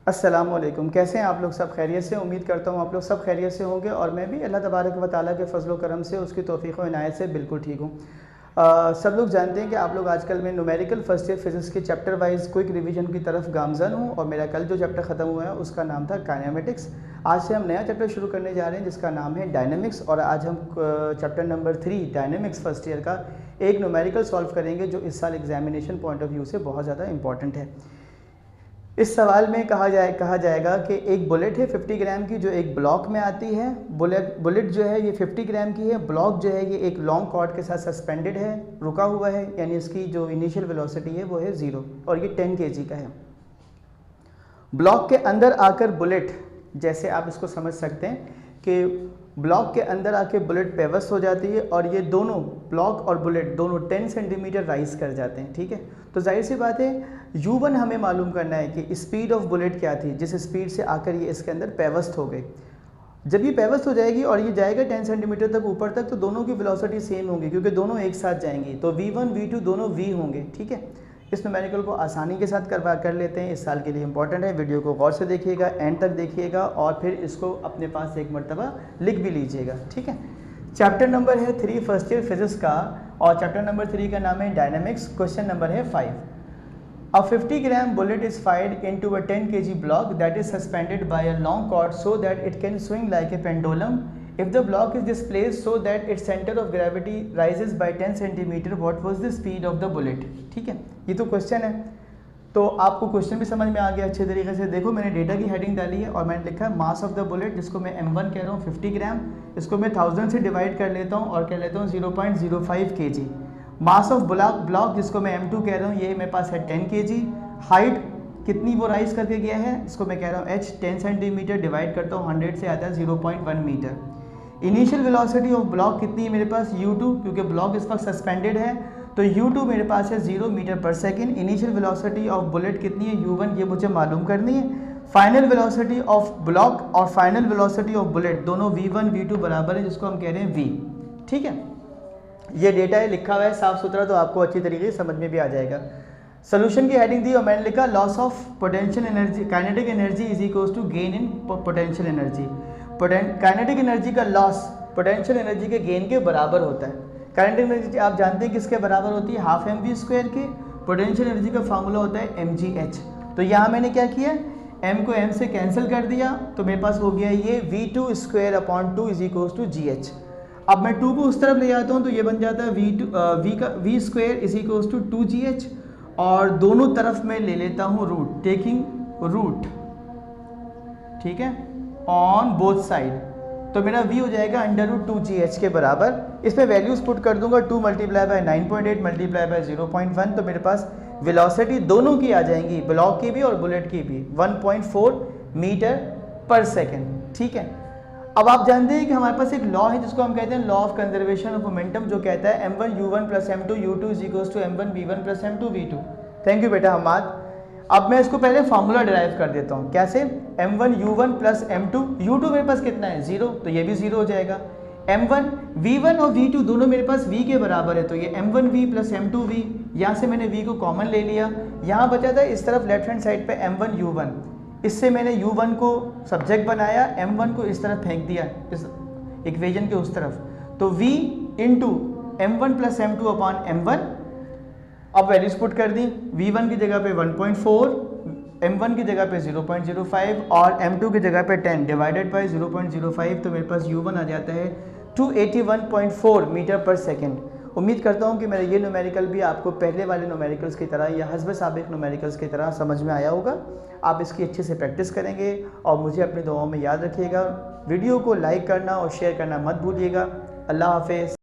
अस्सलामुअलैकुम। कैसे हैं आप लोग? सब खैरियत से? उम्मीद करता हूँ आप लोग सब खैरियत से होंगे और मैं भी अल्लाह तबारक व तआला के फ़ज़ल व करम से, उसकी तौफ़ीक़ व इनायत से बिल्कुल ठीक हूँ। सब लोग जानते हैं कि आप लोग आजकल में न्यूमेरिकल फ़र्स्ट ईयर फ़िज़िक्स के चैप्टर वाइज़ क्विक रिवीजन की तरफ गामज़न हूँ और मेरा कल जो चैप्टर ख़त्म हुआ है उसका नाम था काइनेमेटिक्स। आज से हम नया चैप्टर शुरू करने जा रहे हैं जिसका नाम है डायनेमिक्स और आज हम chapter number 3 dynamics first year का एक न्यूमेरिकल सॉल्व करेंगे जो इस साल एग्जामिनेशन पॉइंट ऑफ व्यू से बहुत ज़्यादा इंपॉर्टेंट है। इस सवाल में कहा जाएगा कि एक बुलेट है 50 ग्राम की जो एक ब्लॉक में आती है। बुलेट जो है ये 50 ग्राम की है। ब्लॉक जो है ये एक लॉन्ग कॉर्ड के साथ सस्पेंडेड है, रुका हुआ है, यानी इसकी जो इनिशियल वेलोसिटी है वो है 0 और ये 10 kg का है। ब्लॉक के अंदर आकर बुलेट, जैसे आप इसको समझ सकते हैं कि ब्लॉक के अंदर आके बुलेट पेवस हो जाती है और ये दोनों ब्लॉक और बुलेट दोनों 10 सेंटीमीटर राइज कर जाते हैं। ठीक है, तो जाहिर सी बात है u1 हमें मालूम करना है कि स्पीड ऑफ बुलेट क्या थी जिस स्पीड से आकर ये इसके अंदर पेवस्ट हो गई। जब ये पेवस्ट हो जाएगी और ये जाएगा 10 सेंटीमीटर तक ऊपर तक, तो दोनों की वेलोसिटी सेम होगी क्योंकि दोनों एक साथ जाएंगी, तो v1 v2 दोनों v होंगे। ठीक है, इस न्यूमेरिकल को आसानी के साथ कर लेते हैं। इस साल के लिए इंपॉर्टेंट है। वीडियो को गौर से देखिएगा, एंड तक देखिएगा और फिर इसको अपने पास एक मरतबा लिख भी लीजिएगा। ठीक है, चैप्टर नंबर है 3 फर्स्ट ईयर फिजिक्स का और चैप्टर नंबर 3 का नाम है डायनेमिक्स। क्वेश्चन नंबर है 5। A 50 gram bullet is fired into a 10 kg block that is suspended by a long cord so that it can swing like a pendulum. If the block is displaced so that its center of gravity rises by 10 centimeter, what was the speed of the bullet? ठीक है, ये तो question है, तो आपको question भी समझ में आ गया अच्छे तरीके से। देखो मैंने डेटा की हेडिंग डाली है और मैंने लिखा है मास ऑफ द बुलेट, जिसको मैं m1 कह रहा हूँ 50 ग्राम। इसको मैं 1000 से डिवाइड कर लेता हूँ और कह लेता हूँ 0.05 kg। मास ऑफ ब्लॉक जिसको मैं m2 कह रहा हूँ, ये मेरे पास है 10 kg। हाइट कितनी वो राइज करके गया है, इसको मैं कह रहा हूँ h, 10 सेंटीमीटर डिवाइड करता हूँ 100 से आता है 0.1 मीटर। इनिशियल वेलोसिटी ऑफ ब्लॉक कितनी है मेरे पास, u2, क्योंकि ब्लॉक इस वक्त सस्पेंडेड है तो u2 मेरे पास है 0 मीटर पर second. Initial velocity of bullet कितनी है, u1, ये मुझे मालूम करनी है। फाइनल वेलोसिटी ऑफ ब्लॉक और फाइनल वेलोसिटी ऑफ बुलेट दोनों v1 v2 बराबर है, जिसको हम कह रहे हैं v। ठीक है, ये डेटा है, लिखा हुआ है साफ सुथरा, तो आपको अच्छी तरीके से समझ में भी आ जाएगा। सोल्यूशन की हेडिंग दी और मैंने लिखा loss of potential energy, kinetic energy is equals to gain in potential energy. Kinetic energy का लॉस पोटेंशियल एनर्जी के गेन के बराबर होता है। काइनेटिक एनर्जी आप जानते हैं किसके बराबर होती है, हाफ mv² के। पोटेंशियल एनर्जी का फार्मूला होता है mgh। तो यहाँ मैंने क्या किया, m को m से कैंसिल कर दिया तो मेरे पास हो गया ये v2² is equals to gh। अब मैं 2 को उस तरफ ले जाता हूँ तो ये बन जाता है v² is equals to 2gh और दोनों तरफ मैं ले लेता हूँ रूट, टेकिंग रूट, ठीक है, ऑन बोथ साइड। तो मेरा v हो जाएगा √2gh के बराबर। इसमें वैल्यूज पुट कर दूंगा, 2 मल्टीप्लाई बाय 9.8 मल्टीप्लाई बाय 0.1, तो मेरे पास वेलोसिटी दोनों की आ जाएंगी, ब्लॉक की भी और बुलेट की भी, 1.4 मीटर पर सेकेंड। ठीक है, अब आप जानते हैं कि हमारे पास एक लॉ है जिसको हम कहते हैं law of conservation of momentum, जो कहता है m1 u1 plus m2 u2 is equals to m1 v1 plus m2 v2। Thank you बेटा हमाद। अब मैं इसको पहले फार्मूला डिराइव कर देता हूँ। कैसे, m1 u1 plus m2 u2 मेरे पास कितना है 0, तो ये भी 0 हो जाएगा। m1 v1 और v2 दोनों मेरे पास v के बराबर है, तो ये m1v प्लस m2v, यहाँ से मैंने v को कॉमन ले लिया। यहाँ बचा था इस तरफ लेफ्ट हैंड साइड पे m1 u1, इससे मैंने u1 को सब्जेक्ट बनाया, m1 को इस तरफ फेंक दिया इस इक्वेशन के उस तरफ, तो v into m1 plus m2 upon m1। अब वैल्यूज पुट कर दी, v1 की जगह पे 1.4, m1 की जगह पे 0.05 और m2 की जगह पे 10 डिवाइडेड बाई 0.05, तो मेरे पास u1 आ जाता है 281.4 मीटर पर सेकेंड। उम्मीद करता हूँ कि मेरा ये न्यूमेरिकल भी आपको पहले वाले न्यूमेरिकल्स की तरह या हस्ब साबिक न्यूमेरिकल्स की तरह समझ में आया होगा। आप इसकी अच्छे से प्रैक्टिस करेंगे और मुझे अपनी दुआओं में याद रखिएगा। वीडियो को लाइक करना और शेयर करना मत भूलिएगा। अल्लाह हाफिज़।